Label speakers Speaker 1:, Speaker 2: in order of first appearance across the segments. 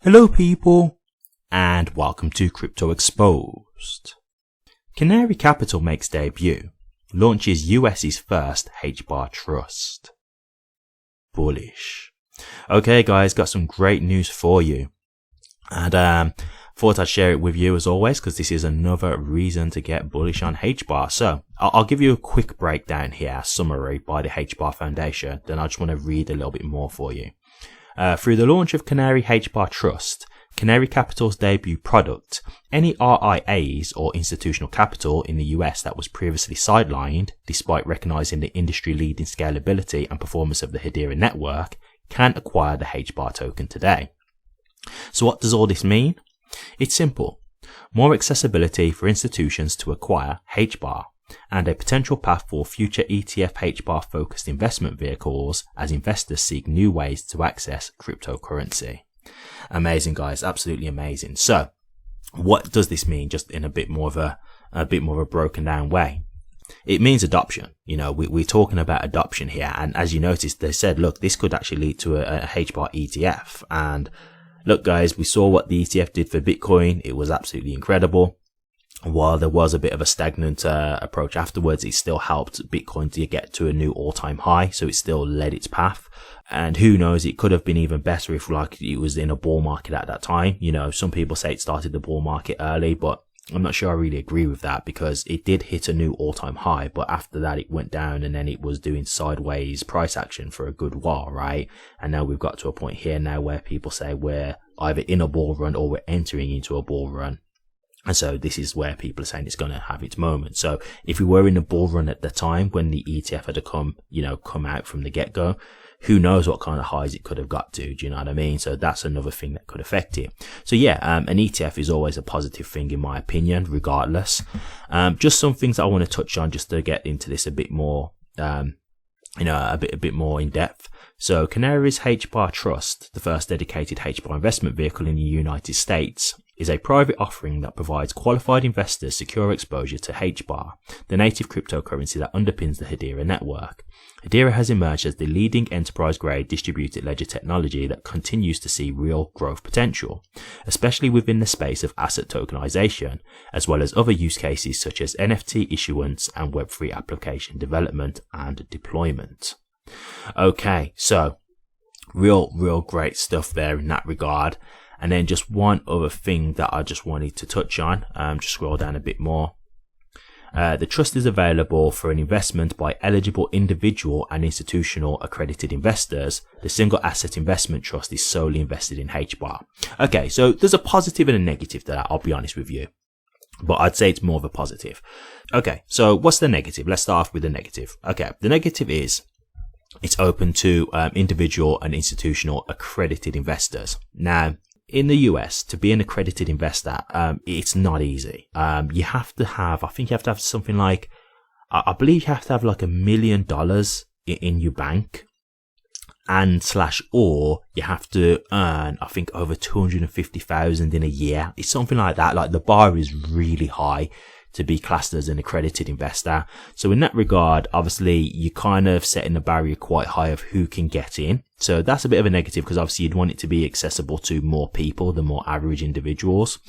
Speaker 1: Hello people, and welcome to Crypto Exposed. Canary Capital makes debut, launches US's first HBAR trust. Bullish. Okay guys, got some great news for you. And thought I'd share it with you as always, because this is another reason to get bullish on HBAR. So I'll give you a quick breakdown here, summary by the HBAR Foundation, then I just want to read a little bit more for you. Through the launch of Canary HBAR Trust, Canary Capital's debut product, any RIAs or institutional capital in the US that was previously sidelined, despite recognizing the industry-leading scalability and performance of the Hedera network, can acquire the HBAR token today. So what does all this mean? It's simple. More accessibility for institutions to acquire HBAR, and a potential path for future ETF HBAR focused investment vehicles as investors seek new ways to access cryptocurrency. Amazing guys, absolutely amazing. So what does this mean, just in a bit more of a broken down way? It means adoption. You know, we're talking about adoption here, and as you noticed, they said, look, this could actually lead to a HBAR ETF. And look guys, we saw what the ETF did for Bitcoin. It was absolutely incredible. While there was a bit of a stagnant approach afterwards, it still helped Bitcoin to get to a new all-time high, so it still led its path. And who knows, it could have been even better if like it was in a bull market at that time. You know, some people say it started the bull market early, but I'm not sure I really agree with that, because it did hit a new all-time high, but after that it went down, and then it was doing sideways price action for a good while, right? And now we've got to a point here now where people say we're either in a bull run or we're entering into a bull run. And so this is where people are saying it's going to have its moment. So if we were in a bull run at the time when the ETF had to come out from the get-go, who knows what kind of highs it could have got to, do you know what I mean? So that's another thing that could affect it. So yeah, an ETF is always a positive thing in my opinion, regardless. Just some things I want to touch on just to get into this a bit more, a bit more in depth. So Canary's HBAR Trust, the first dedicated HBAR investment vehicle in the United States, is a private offering that provides qualified investors secure exposure to HBAR, the native cryptocurrency that underpins the Hedera network. Hedera has emerged as the leading enterprise-grade distributed ledger technology that continues to see real growth potential, especially within the space of asset tokenization, as well as other use cases such as NFT issuance and Web3 application development and deployment. Okay, so real great stuff there in that regard. And then just one other thing that I just wanted to touch on, just scroll down a bit more. The trust is available for an investment by eligible individual and institutional accredited investors. The single asset investment trust is solely invested in HBAR. Okay, so there's a positive and a negative to that, I'll be honest with you. But I'd say it's more of a positive. Okay, so what's the negative? Let's start off with the negative. Okay, the negative is it's open to individual and institutional accredited investors. Now, in the US, to be an accredited investor, it's not easy. You have to have, I think you have to have something like, I believe you have to have like $1 million in your bank, and or you have to earn, I think, over 250,000 in a year. It's something like that. Like the bar is really high to be classed as an accredited investor. So in that regard, obviously you kind of setting the barrier quite high of who can get in. So that's a bit of a negative, because obviously you'd want it to be accessible to more people than more average individuals.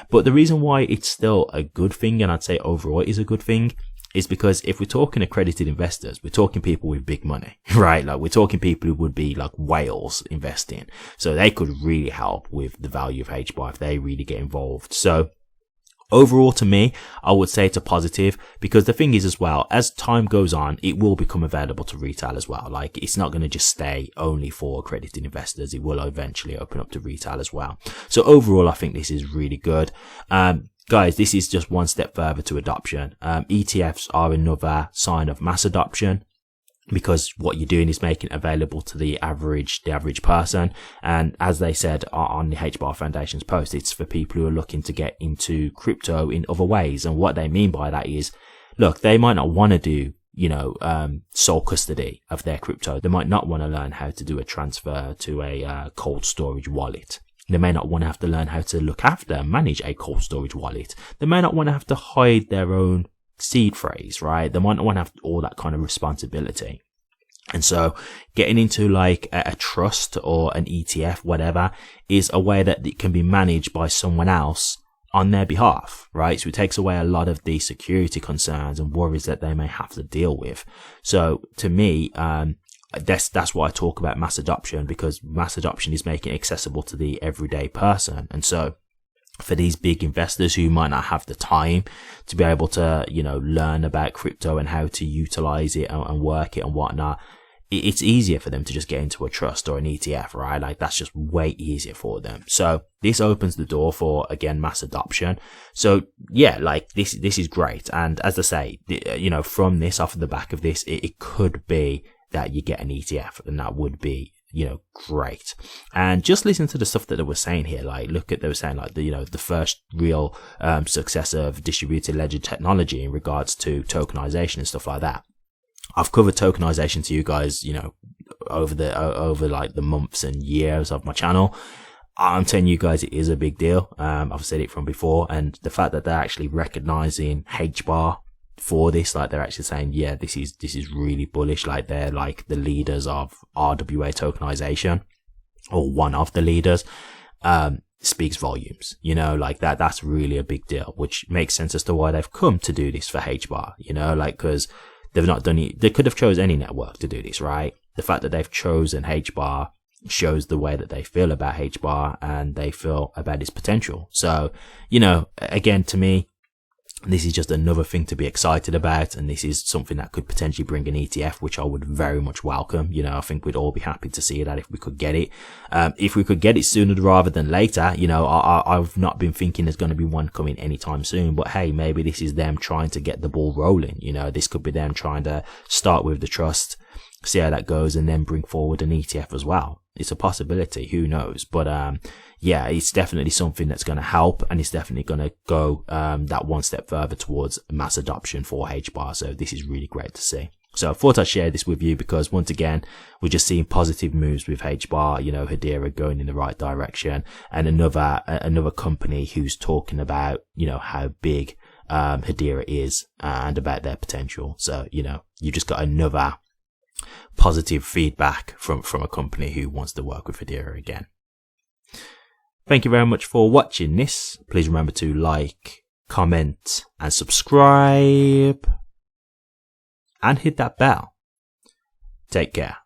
Speaker 1: But the reason why it's still a good thing, and I'd say overall it is a good thing, is because if we're talking accredited investors, we're talking people with big money, right? Like we're talking people who would be like whales investing. So they could really help with the value of HBAR if they really get involved. So overall, to me, I would say it's a positive, because the thing is as well, as time goes on, it will become available to retail as well. Like it's not going to just stay only for accredited investors. It will eventually open up to retail as well. So overall, I think this is really good. Guys, this is just one step further to adoption. ETFs are another sign of mass adoption, because what you're doing is making it available to the average person. And as they said on the HBAR Foundation's post, it's for people who are looking to get into crypto in other ways. And what they mean by that is, look, they might not want to do, sole custody of their crypto. They might not want to learn how to do a transfer to a cold storage wallet. They may not want to have to learn how to look after and manage a cold storage wallet. They may not want to have to hide their own seed phrase, right? They might not want to have all that kind of responsibility. And so getting into like a trust or an ETF, whatever, is a way that it can be managed by someone else on their behalf, right? So it takes away a lot of the security concerns and worries that they may have to deal with. So to me, that's why I talk about mass adoption, because mass adoption is making it accessible to the everyday person. And so for these big investors who might not have the time to be able to, learn about crypto and how to utilize it and work it and whatnot, it's easier for them to just get into a trust or an ETF, right? Like that's just way easier for them. So this opens the door for, again, mass adoption. So yeah, like this is great. And as I say, from this, off of the back of this, it could be that you get an ETF, and that would be, great. And just listen to the stuff that they were saying here. Like, they were saying like the first real success of distributed ledger technology in regards to tokenization and stuff like that. I've covered tokenization to you guys, over like the months and years of my channel. I'm telling you guys, it is a big deal. I've said it from before, and the fact that they're actually recognizing HBAR for this, like they're actually saying, yeah, this is really bullish. Like they're like the leaders of RWA tokenization, or one of the leaders, speaks volumes, like that's really a big deal, which makes sense as to why they've come to do this for HBAR, like, because they've not done it. They could have chose any network to do this, right? The fact that they've chosen HBAR shows the way that they feel about HBAR and they feel about its potential. So, again, to me, this is just another thing to be excited about, and this is something that could potentially bring an ETF, which I would very much welcome. I think we'd all be happy to see that if we could get it. If we could get it sooner rather than later, I've not been thinking there's going to be one coming anytime soon, but hey, maybe this is them trying to get the ball rolling. This could be them trying to start with the trust, see how that goes, and then bring forward an ETF as well. It's a possibility, who knows? But yeah, it's definitely something that's going to help, and it's definitely going to go that one step further towards mass adoption for HBAR. So this is really great to see. So I thought I'd share this with you because, once again, we're just seeing positive moves with HBAR, Hedera going in the right direction, and another company who's talking about, how big Hedera is and about their potential. So, you just got another positive feedback from a company who wants to work with Hedera again. Thank you very much for watching this. Please remember to like, comment, and subscribe, and hit that bell. Take care.